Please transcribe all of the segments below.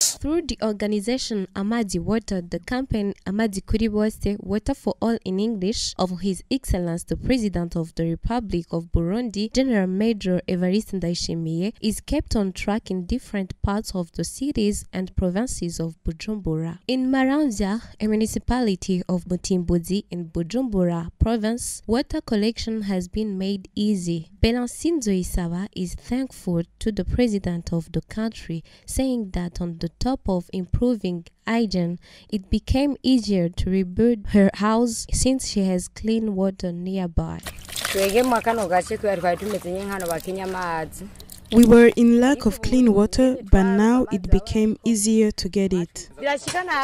Through the organization Amazi Water, the campaign Amazi Kuri Bose, Water for All in English, of His Excellence the President of the Republic of Burundi, General Major Evariste Ndayishimiye, is kept on track in different parts of the cities and provinces of Bujumbura. In Maramvya, a municipality of Mutimbuzi in Bujumbura province, water collection has been made easy. Belansinzo Isaba is thankful to the President of the country, saying that on the top of improving hygiene, it became easier to rebuild her house since she has clean water nearby. We were in lack of clean water, but now it became easier to get it.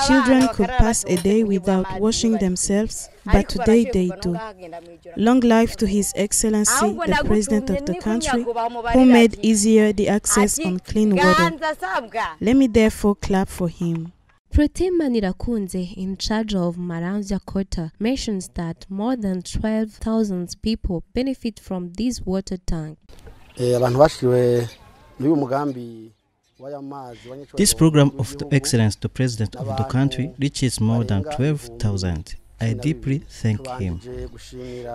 Children could pass a day without washing themselves, but today they do. Long life to His Excellency, the President of the country, who made easier the access on clean water. Let me therefore clap for him. Protais Manirakunze, in charge of Maramvya quarter, mentions that more than 12,000 people benefit from this water tank. This program of the Excellence, the President of the country, reaches more than 12,000. I deeply thank him.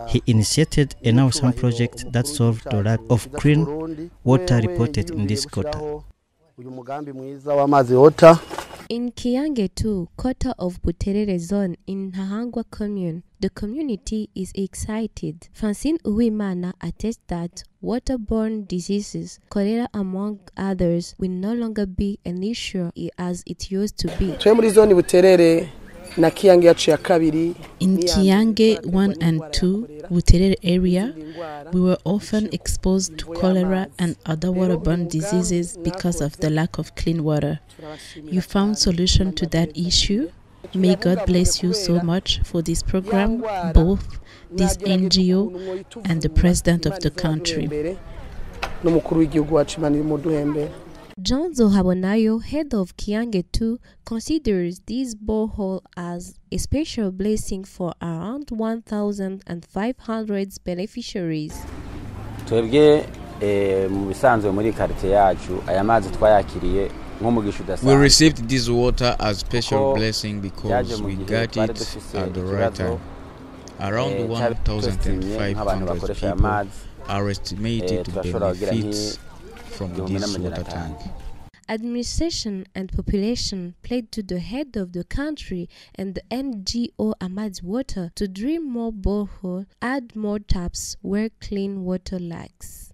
He initiated a now-some project that solved the lack of clean water reported in this quarter. In Kiyange II, quarter of Buterere zone in Hahangwa commune, the community is excited. Francine Uwimana attests that waterborne diseases, cholera among others, will no longer be an issue as it used to be. In Kiyange I and II, Buterere area, we were often exposed to cholera and other waterborne diseases because of the lack of clean water. You found solution to that issue? May God bless you so much for this program, both this NGO and the President of the country. John Zohabonayo, head of Kiyange II, considers this borehole as a special blessing for around 1,500 beneficiaries. We received this water as special blessing because we got it at the right time. Around 1,500 people are estimated to benefit from this water tank. Administration and population played to the head of the country and the NGO Amazi Water to drill more boreholes, add more taps where clean water lacks.